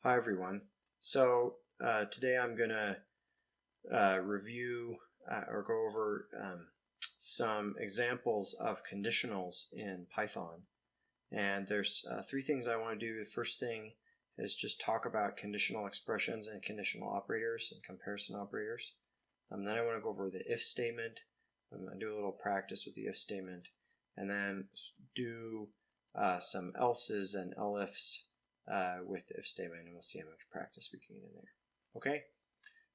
Hi everyone. So today I'm going to review or go over some examples of conditionals in Python. And there's three things I want to do. The first thing is just talk about conditional expressions and conditional operators and comparison operators. Then I want to go over the if statement. I'm going to do a little practice with the if statement, and then do some else's and elifs with the if statement, and we'll see how much practice we can get in there. Okay,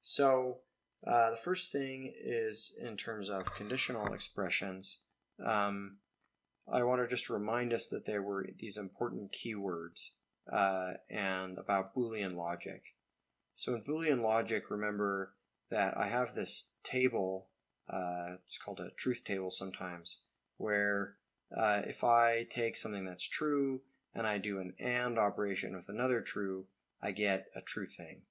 so the first thing is in terms of conditional expressions. I want to just remind us that there were these important keywords and about Boolean logic. So in Boolean logic, remember that I have this table, it's called a truth table sometimes, where if I take something that's true and I do an AND operation with another true, I get a true thing.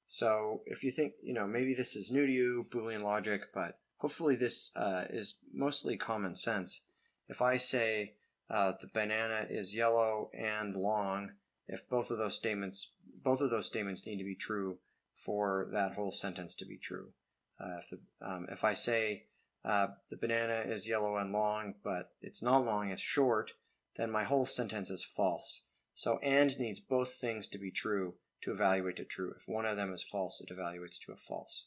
So if you think, maybe this is new to you, Boolean logic, but hopefully this is mostly common sense. If I say the banana is yellow and long, if both of those statements need to be true for that whole sentence to be true. If I say the banana is yellow and long, but it's not long, it's short, then my whole sentence is false. So AND needs both things to be true to evaluate to true. If one of them is false, it evaluates to a false.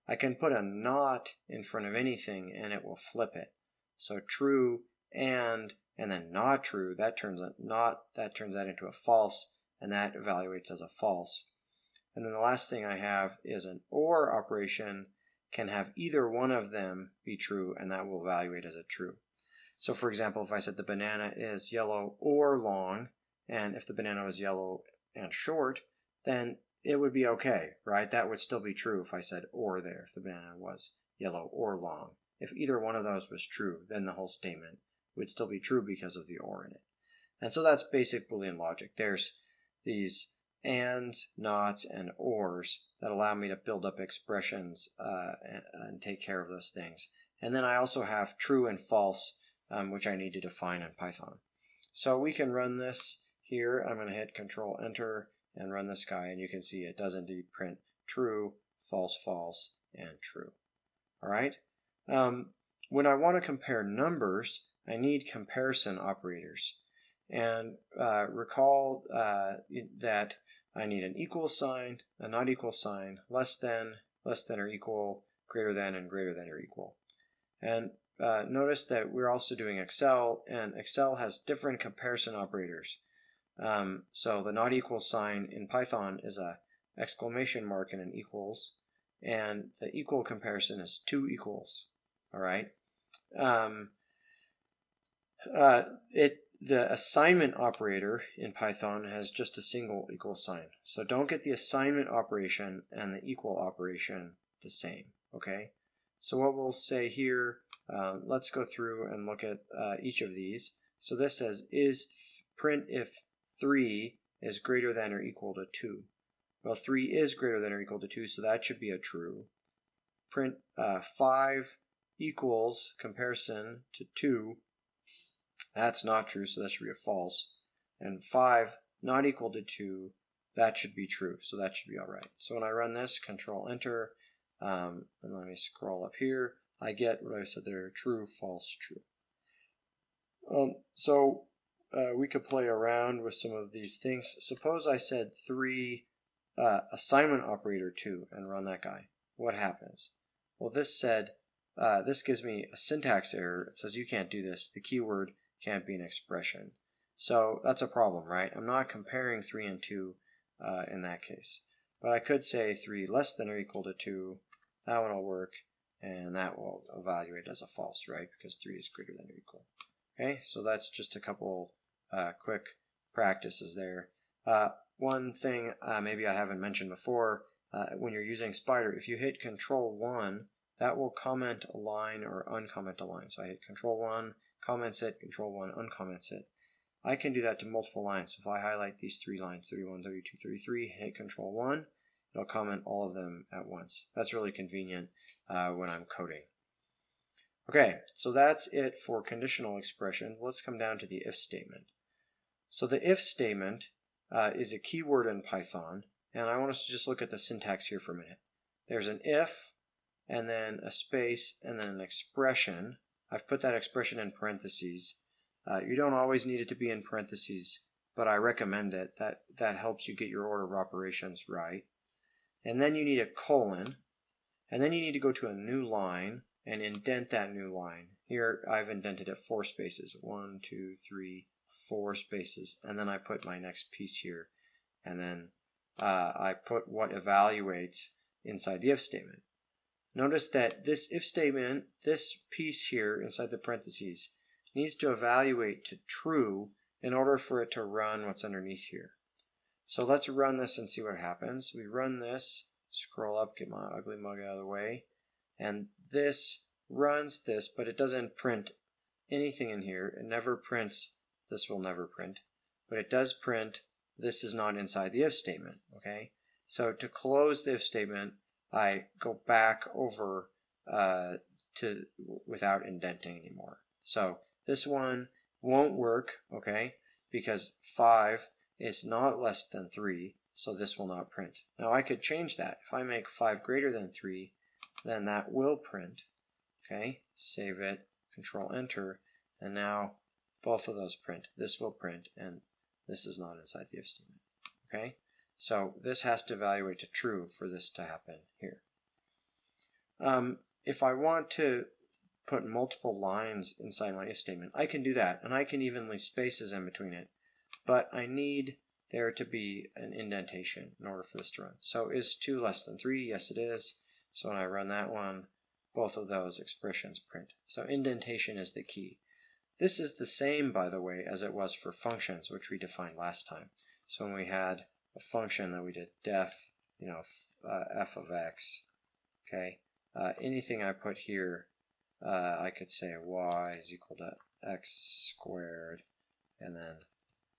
I can put a not in front of anything and it will flip it. So true and then not true, that turns that into a false, and that evaluates as a false. And then the last thing I have is an OR operation can have either one of them be true, and that will evaluate as a true. So for example, if I said the banana is yellow or long, and if the banana was yellow and short, then it would be okay, right? That would still be true if I said or there, if the banana was yellow or long. If either one of those was true, then the whole statement would still be true because of the or in it. And so that's basic Boolean logic. There's these ands, nots, and ors that allow me to build up expressions and take care of those things. And then I also have true and false, which I need to define in Python. So we can run this here. I'm going to hit Control Enter and run this guy, and you can see it does indeed print true, false, false, and true. All right. When I want to compare numbers, I need comparison operators. And recall that I need an equal sign, a not equal sign, less than or equal, greater than, and greater than or equal. And notice that we're also doing Excel, and Excel has different comparison operators. So the not equal sign in Python is a exclamation mark and an equals, and the equal comparison is two equals. All right. The assignment operator in Python has just a single equal sign. So don't get the assignment operation and the equal operation the same. Okay. So what we'll say here, let's go through and look at each of these. So this says print if 3 is greater than or equal to 2. Well, 3 is greater than or equal to 2, so that should be a true. Print 5 equals comparison to 2. That's not true, so that should be a false. And 5 not equal to 2, that should be true, so that should be all right. So when I run this, Control Enter, and let me scroll up here, I get what I said there, true, false, true. We could play around with some of these things. Suppose I said 3 assignment operator 2 and run that guy. What happens? Well, this gives me a syntax error. It says you can't do this. The keyword can't be an expression. So that's a problem, right? I'm not comparing 3 and 2 in that case. But I could say 3 less than or equal to 2. That one will work, and that will evaluate as a false, right? Because 3 is greater than or equal. Okay, so that's just a couple quick practices there. One thing maybe I haven't mentioned before, when you're using Spider, if you hit Control 1, that will comment a line or uncomment a line. So I hit Control 1, comments it, Control 1, uncomments it. I can do that to multiple lines. So if I highlight these 3 lines, 31, 32, 33, hit Control 1, it'll comment all of them at once. That's really convenient when I'm coding. Okay, so that's it for conditional expressions. Let's come down to the if statement. So the if statement, is a keyword in Python, and I want us to just look at the syntax here for a minute. There's an if, and then a space, and then an expression. I've put that expression in parentheses. You don't always need it to be in parentheses, but I recommend it. That helps you get your order of operations right. And then you need a colon, and then you need to go to a new line and indent that new line. Here I've indented it 4 spaces. 1, 2, 3, 4 spaces, and then I put my next piece here, and then I put what evaluates inside the if statement. Notice that this if statement, this piece here inside the parentheses, needs to evaluate to true in order for it to run what's underneath here. So let's run this and see what happens. We run this, scroll up, get my ugly mug out of the way, and this runs this, but it doesn't print anything in here. It never prints, this will never print, but it does print this is not inside the if statement, okay? So to close the if statement, I go back over without indenting anymore. So this one won't work, okay, because 5 is not less than 3, so this will not print. Now I could change that. If I make 5 greater than 3, then that will print, okay? Save it, Control Enter, and now both of those print. This will print, and this is not inside the if statement, okay? So this has to evaluate to true for this to happen here. If I want to put multiple lines inside my if statement, I can do that, and I can even leave spaces in between it, but I need there to be an indentation in order for this to run. So is 2 less than 3? Yes, it is. So when I run that one, both of those expressions print. So indentation is the key. This is the same, by the way, as it was for functions, which we defined last time. So when we had a function that we did def, f of x, okay, anything I put here, I could say y is equal to x squared, and then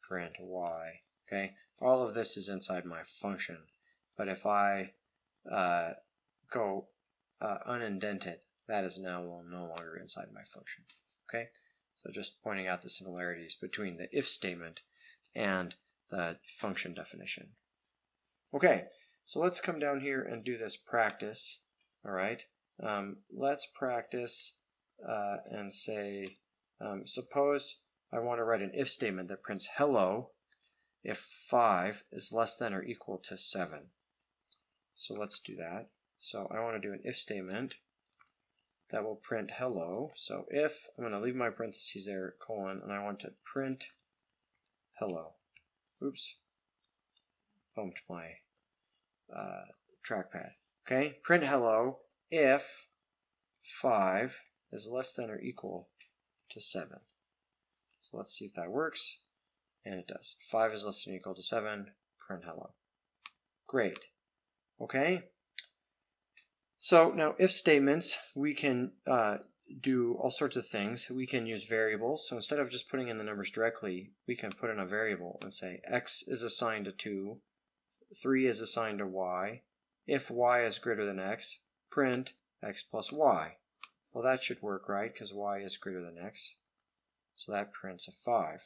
print y, okay. All of this is inside my function, but if I go unindented, that is now no longer inside my function, okay. So just pointing out the similarities between the if statement and the function definition. Okay, so let's come down here and do this practice. All right, let's practice and say, suppose I want to write an if statement that prints hello if 5 is less than or equal to 7. So let's do that. So I want to do an if statement that will print hello. So if, I'm going to leave my parentheses there, colon, and I want to print hello. Oops, bumped my trackpad. Okay, print hello if 5 is less than or equal to 7. So let's see if that works, and it does. 5 is less than or equal to 7, print hello. Great. Okay. So now if statements, we can do all sorts of things. We can use variables. So instead of just putting in the numbers directly, we can put in a variable and say x is assigned to 2, 3 is assigned to y. If y is greater than x, print x plus y. Well, that should work, right? Because y is greater than x. So that prints a 5.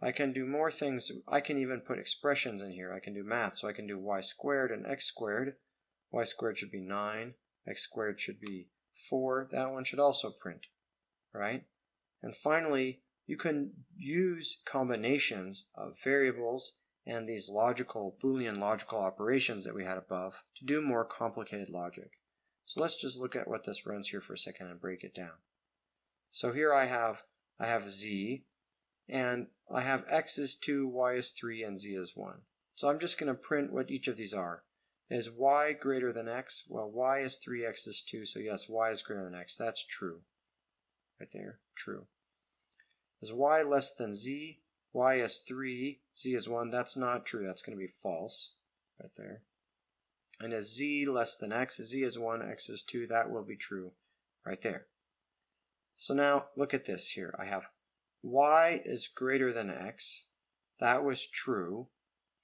I can do more things. I can even put expressions in here. I can do math. So I can do y squared and x squared. Y squared should be 9. X squared should be 4. That one should also print, right? And finally, you can use combinations of variables and these logical, Boolean logical operations that we had above to do more complicated logic. So let's just look at what this runs here for a second and break it down. So here I have z, and I have x is 2, y is 3, and z is 1. So I'm just going to print what each of these are. Is y greater than x? Well, y is 3, x is 2, so yes, y is greater than x. That's true. Right there, true. Is y less than z? Y is 3, z is 1. That's not true. That's going to be false. Right there. And is z less than x? Z is 1, x is 2. That will be true. Right there. So now, look at this here. I have y is greater than x. That was true.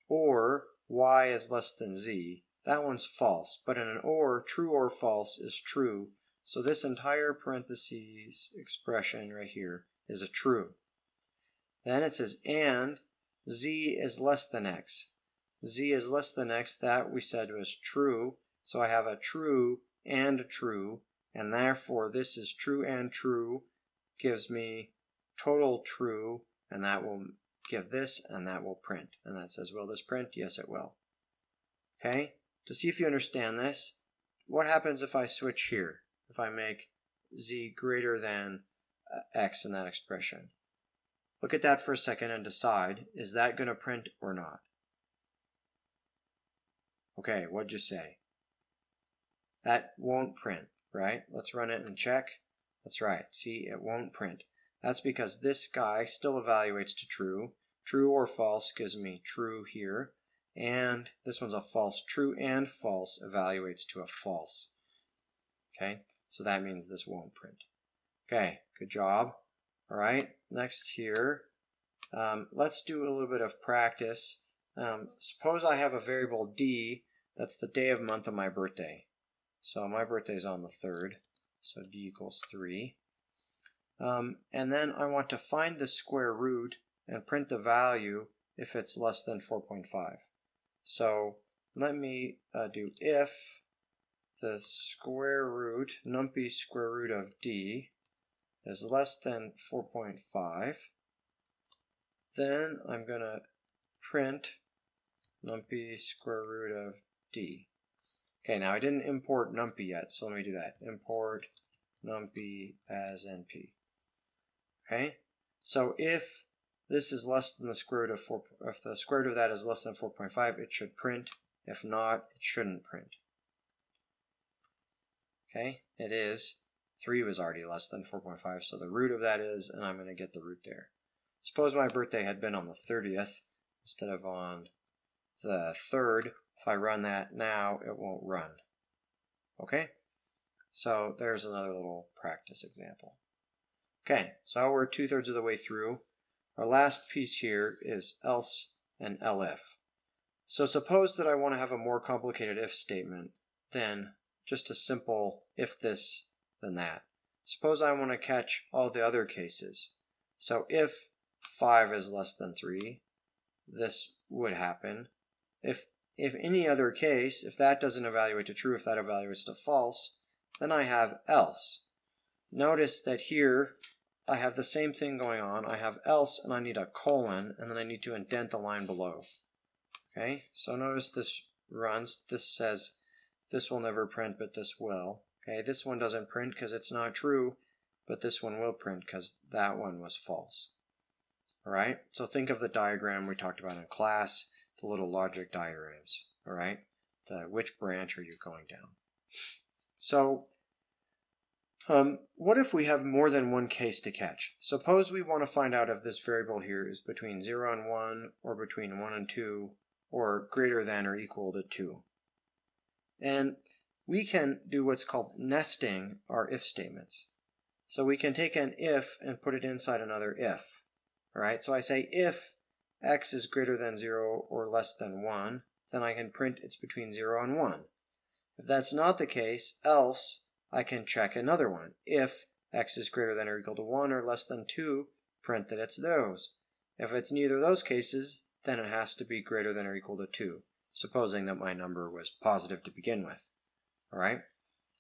Or y is less than z. That one's false. But in an or, true or false is true. So this entire parentheses expression right here is a true. Then it says and z is less than x. Z is less than x, that we said was true. So I have a true and a true, and therefore this is true and true, gives me total true, and that will give this, and that will print. And that says, will this print? Yes, it will. Okay? To see if you understand this, what happens if I switch here? If I make z greater than x in that expression. Look at that for a second and decide, is that going to print or not? Okay, what'd you say? That won't print, right? Let's run it and check. That's right. See, it won't print. That's because this guy still evaluates to true. True or false gives me true here. And this one's a false. True and false evaluates to a false. Okay, so that means this won't print. Okay, good job. All right, next here, let's do a little bit of practice. Suppose I have a variable d that's the day of month of my birthday. So my birthday is on the 3rd, so d equals 3. And then I want to find the square root and print the value if it's less than 4.5. So let me do if the square root, numpy square root of d, is less than 4.5, then I'm going to print numpy square root of d. Okay, now I didn't import numpy yet, so let me do that. Import numpy as np. Okay, so if this is less than the square root of 4, if the square root of that is less than 4.5, it should print. If not, it shouldn't print. Okay, it is. 3 was already less than 4.5, so the root of that is, and I'm going to get the root there. Suppose my birthday had been on the 30th instead of on the 3rd. If I run that now, it won't run. Okay, so there's another little practice example. Okay, so we're 2/3 of the way through. Our last piece here is else and elif. So suppose that I want to have a more complicated if statement than just a simple if this, then that. Suppose I want to catch all the other cases. So if 5 is less than 3, this would happen. If any other case, if that doesn't evaluate to true, if that evaluates to false, then I have else. Notice that here I have the same thing going on. I have else and I need a colon, and then I need to indent the line below. Okay, so notice this runs. This says this will never print, but this will. Okay, this one doesn't print because it's not true, but this one will print because that one was false. All right, so think of the diagram we talked about in class, the little logic diagrams. All right, which branch are you going down? So what if we have more than one case to catch? Suppose we want to find out if this variable here is between 0 and 1, or between 1 and 2, or greater than or equal to 2. And we can do what's called nesting our if statements. So we can take an if and put it inside another if. All right, so I say if x is greater than 0 or less than 1, then I can print it's between 0 and 1. If that's not the case, else I can check another one. If x is greater than or equal to 1 or less than 2, print that it's those. If it's neither of those cases, then it has to be greater than or equal to 2, supposing that my number was positive to begin with. All right,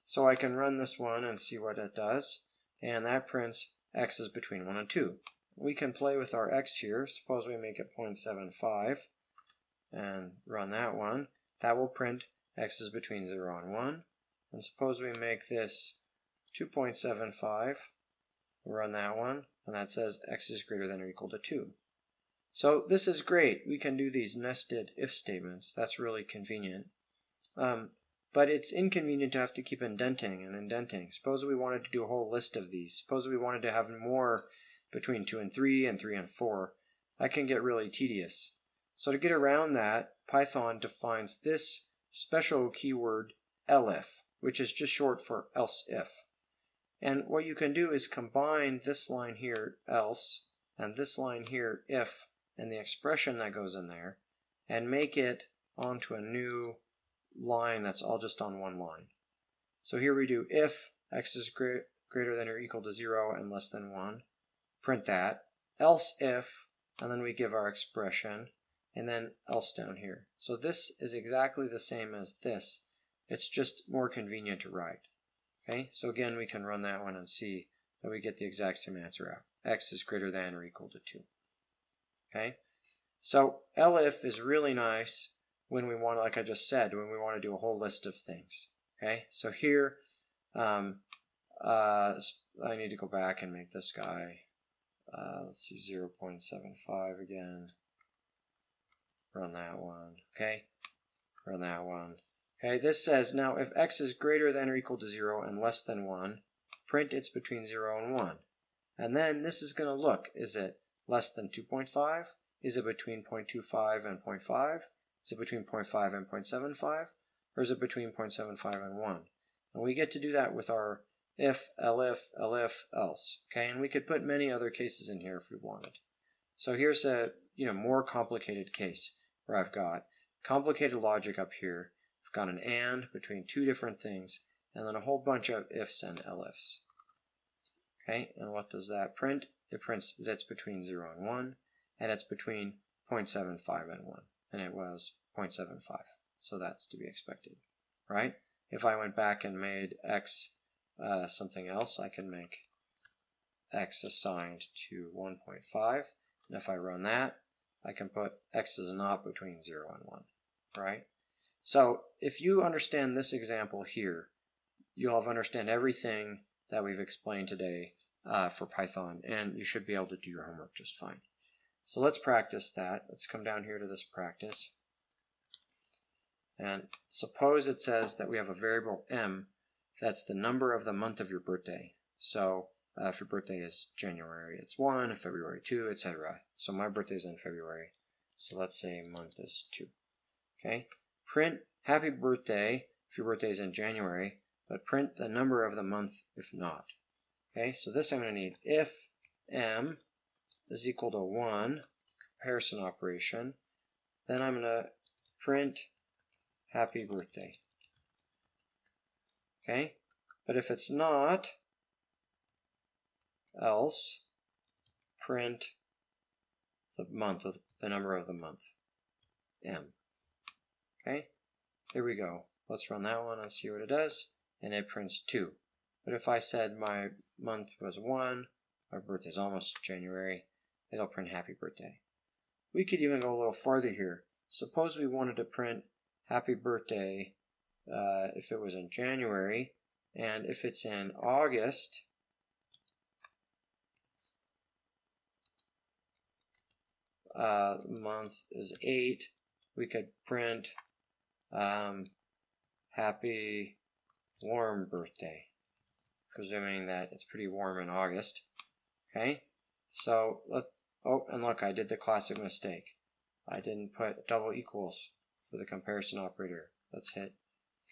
so I can run this one and see what it does, and that prints x is between 1 and 2. We can play with our x here. Suppose we make it 0.75 and run that one. That will print x is between 0 and 1. And suppose we make this 2.75, run that one, and that says x is greater than or equal to 2. So this is great. We can do these nested if statements. That's really convenient. But it's inconvenient to have to keep indenting and indenting. Suppose we wanted to do a whole list of these. Suppose we wanted to have more between 2 and 3 and 3 and 4. That can get really tedious. So to get around that, Python defines this special keyword elif, which is just short for else if. And what you can do is combine this line here, else, and this line here, if, and the expression that goes in there, and make it onto a new line that's all just on one line. So here we do if x is greater than or equal to 0 and less than 1, print that. Else if and then we give our expression, and then else down here. So this is exactly the same as this. It's just more convenient to write. Okay, so again, we can run that one and see that we get the exact same answer out. X is greater than or equal to 2. Okay, so elif is really nice when we want, like I just said, when we want to do a whole list of things. Okay, so here, I need to go back and make this guy, let's see, 0.75 again. Run that one. Okay, run that one. Okay, this says now if x is greater than or equal to 0 and less than 1, print it's between 0 and 1. And then this is going to look, is it less than 2.5? Is it between 0.25 and 0.5? Is it between 0.5 and 0.75? Or is it between 0.75 and 1? And we get to do that with our if, elif, else. Okay, and we could put many other cases in here if we wanted. So here's a more complicated case where I've got complicated logic up here. I've got an and between two different things, and then a whole bunch of ifs and elifs. Okay, and what does that print? It prints that it's between 0 and 1, and it's between 0.75 and 1, and it was 0.75, so that's to be expected, right? If I went back and made x something else, I can make x assigned to 1.5, and if I run that, I can put x is not between 0 and 1, right? So if you understand this example here, you'll have understand everything that we've explained today for Python, and you should be able to do your homework just fine. So let's practice that. Let's come down here to this practice. And suppose it says that we have a variable m that's the number of the month of your birthday. So if your birthday is January, it's 1, if February 2, etc. So my birthday is in February. So let's say month is 2. Okay. Print happy birthday if your birthday is in January, but print the number of the month if not. Okay, so this I'm going to need if m is equal to 1, comparison operation, then I'm going to print happy birthday. Okay, but if it's not, else print the month of the number of the month, m. Okay, here we go. Let's run that one and see what it does, and it prints 2. But if I said my month was 1, my birthday is almost January, it'll print happy birthday. We could even go a little farther here. Suppose we wanted to print happy birthday if it was in January, and if it's in August, month is 8, we could print happy warm birthday, presuming that it's pretty warm in August. Okay, so and look, I did the classic mistake. I didn't put double equals for the comparison operator. Let's hit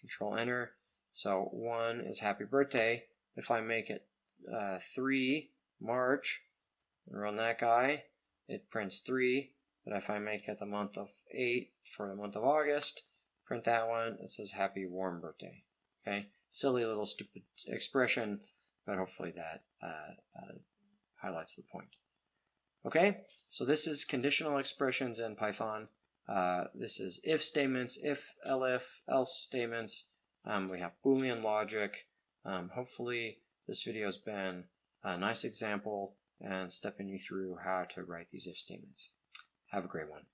Control Enter. So 1 is happy birthday. If I make it 3 March and run that guy, it prints 3. But if I make it the month of 8 for the month of August, print that one, it says happy warm birthday. Okay, silly little stupid expression, but hopefully that highlights the point. Okay, so this is conditional expressions in Python. This is if statements, if, elif, else statements. We have Boolean logic. Hopefully this video has been a nice example and stepping you through how to write these if statements. Have a great one.